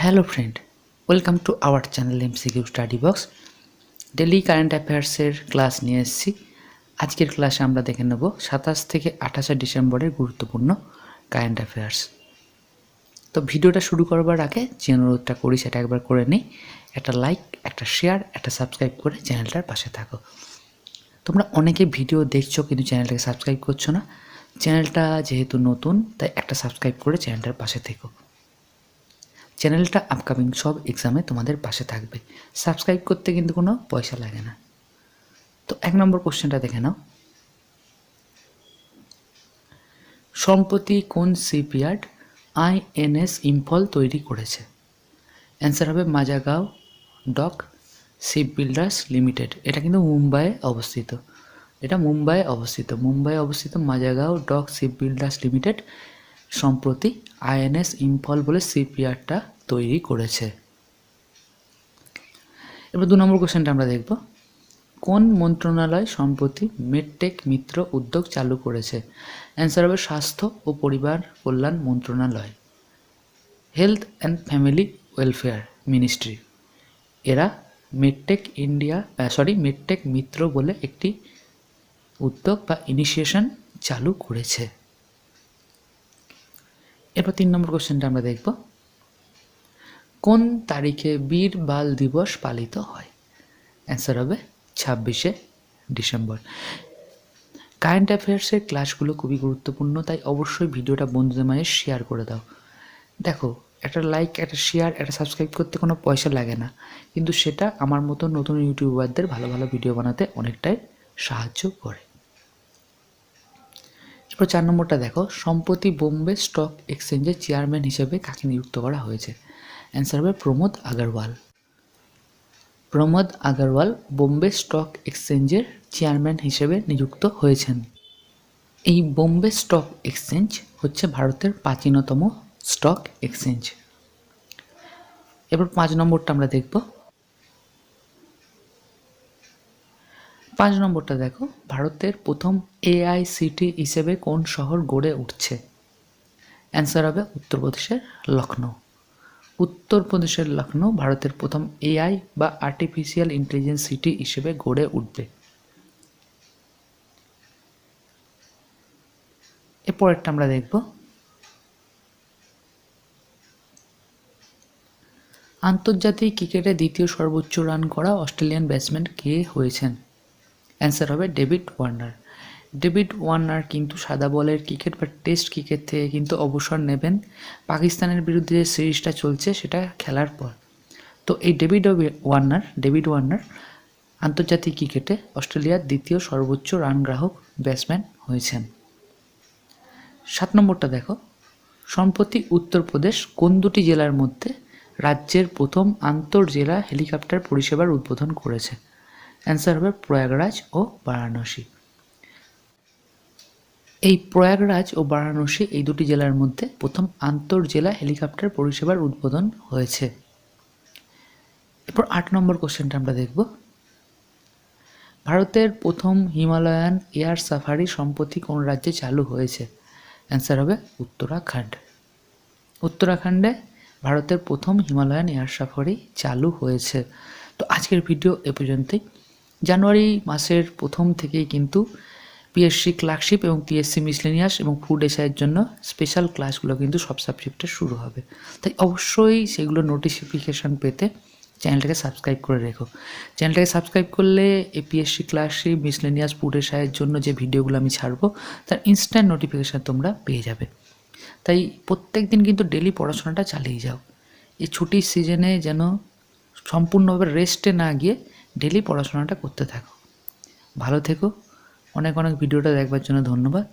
Hello friend, welcome to our channel MCQ study box. Daily current অ্যাফেয়ার্সের class নিয়ে এসেছি। আজকের ক্লাসে আমরা দেখে নেব 27 থেকে 28 ডিসেম্বরের গুরুত্বপূর্ণ কারেন্ট অ্যাফেয়ার্স। তো ভিডিওটা শুরু করবার আগে যে অনুরোধটা করি সেটা একবার করে নিই। একটা লাইক, একটা শেয়ার, একটা সাবস্ক্রাইব করে চ্যানেলটার পাশে থাকো। তোমরা অনেকে ভিডিও দেখছো কিন্তু চ্যানেলটাকে সাবস্ক্রাইব করছো না। চ্যানেলটা যেহেতু নতুন তাই একটা সাবস্ক্রাইব করে চ্যানেলটার পাশে থেকো। চ্যানেলটা আপকামিং সব এক্সামে তোমাদের পাশে থাকবে। সাবস্ক্রাইব করতে কিন্তু কোনো পয়সা লাগে না। তো 1 নম্বর কোশ্চেনটা দেখে নাও। সম্প্রতি কোন শিপইয়ার্ড আইএনএস ইম্ফল তৈরি করেছে? অ্যান্সার হবে Mazagaon doc ship builders limited. এটা কিন্তু মুম্বাইয়ে অবস্থিত। মুম্বাইয়ে অবস্থিত Mazagaon doc ship builders limited সম্প্রতি আইএনএস ইম্ফল বলে শিপইয়ার্ডটা তৈরি করেছে। এবার 2 নম্বর কোশ্চেনটা আমরা দেখব। কোন মন্ত্রণালয় সম্প্রতি মেডটেক মিত্র উদ্যোগ চালু করেছে? অ্যান্সার হবে স্বাস্থ্য ও পরিবার কল্যাণ মন্ত্রণালয়, health and family welfare ministry. এরা মেডটেক মিত্র বলে একটি উদ্যোগ বা ইনিশিয়েশন চালু করেছে। এরপর 3 নম্বর কোশ্চেনটা আমরা দেখব। কোন তারিখে বীর বাল দিবস পালিত হয়? অ্যান্সার হবে 26শে ডিসেম্বর। কারেন্ট অ্যাফেয়ার্সের ক্লাসগুলো খুবই গুরুত্বপূর্ণ, তাই অবশ্যই ভিডিওটা বন্ধুদের মাঝে শেয়ার করে দাও। দেখো, একটা লাইক, একটা শেয়ার, একটা সাবস্ক্রাইব করতে কোনো পয়সা লাগে না, কিন্তু সেটা আমার মতো নতুন ইউটিউবারদের ভালো ভালো ভিডিও বানাতে অনেকটাই সাহায্য করে। এরপর 4 নম্বরটা দেখো। সম্প্রতি বোম্বে স্টক এক্সচেঞ্জের চেয়ারম্যান হিসেবে কাকে নিযুক্ত করা হয়েছে? অ্যান্সার হবে প্রমোদ আগরওয়াল বোম্বে স্টক এক্সচেঞ্জের চেয়ারম্যান হিসেবে নিযুক্ত হয়েছেন। এই বোম্বে স্টক এক্সচেঞ্জ হচ্ছে ভারতের প্রাচীনতম স্টক এক্সচেঞ্জ। এবার 5 নম্বরটা আমরা দেখব। 5 নম্বরটা দেখো। ভারতের প্রথম এআইসিটি হিসেবে কোন শহর গড়ে উঠছে? অ্যান্সার হবে উত্তরপ্রদেশের লখনউ ভারতের প্রথম এআই বা আর্টিফিশিয়াল ইন্টেলিজেন্স সিটি হিসেবে গড়ে উঠবে। এরপরেরটা আমরা দেখব। আন্তর্জাতিক ক্রিকেটে দ্বিতীয় সর্বোচ্চ রান করা অস্ট্রেলিয়ান ব্যাটসম্যান কে হয়েছেন? অ্যান্সার হবে ডেভিড ওয়ার্নার কিন্তু সাদা বলের ক্রিকেট বা টেস্ট ক্রিকেট থেকে কিন্তু অবসর নেবেন পাকিস্তানের বিরুদ্ধে যে সিরিজটা চলছে সেটা খেলার পর। তো এই ডেভিড ওয়ার্নার আন্তর্জাতিক ক্রিকেটে অস্ট্রেলিয়ার দ্বিতীয় সর্বোচ্চ রান গ্রাহক ব্যাটসম্যান হয়েছেন। 7 নম্বরটা দেখো। সম্প্রতি উত্তরপ্রদেশ কোন দুটি জেলার মধ্যে রাজ্যের প্রথম আন্তঃজেলা হেলিকপ্টার পরিষেবার উদ্বোধন করেছে? অ্যান্সার হবে প্রয়াগরাজ ও বারাণসী। এই প্রয়াগরাজ ও বারাণসী এই দুটি জেলার মধ্যে প্রথম আন্তঃজেলা হেলিকপ্টার পরিষেবার উদ্বোধন হয়েছে। এরপর 8 নম্বর কোশ্চেনটা আমরা দেখব। ভারতের প্রথম হিমালয়ান এয়ার সাফারি সম্প্রতি কোন রাজ্যে চালু হয়েছে? অ্যান্সার হবে উত্তরাখণ্ডে ভারতের প্রথম হিমালয়ান এয়ার সাফারি চালু হয়েছে। তো আজকের ভিডিও এ পর্যন্তই। জানুয়ারি মাসের প্রথম থেকেই কিন্তু পিএসসি ক্লার্কশিপ এবং পিএসসি মিসলেনিয়াস এবং ফুড এসআইয়ের জন্য স্পেশাল ক্লাসগুলো কিন্তু সব সাবজেক্টে শুরু হবে, তাই অবশ্যই সেগুলো নোটিফিকেশান পেতে চ্যানেলটাকে সাবস্ক্রাইব করে রেখো। চ্যানেলটাকে সাবস্ক্রাইব করলে এই পিএসসি ক্লার্কশিপ মিসলেনিয়াস ফুড এসআইয়ের জন্য যে ভিডিওগুলো আমি ছাড়বো তার ইনস্ট্যান্ট নোটিফিকেশান তোমরা পেয়ে যাবে। তাই প্রত্যেক দিন কিন্তু ডেলি পড়াশোনাটা চালিয়ে যাও। এই ছুটির সিজনে যেন সম্পূর্ণভাবে রেস্টে না গিয়ে ডেলি পড়াশোনাটা করতে থাকো। ভালো থেকো। অনেক ভিডিওটা দেখবার জন্য ধন্যবাদ।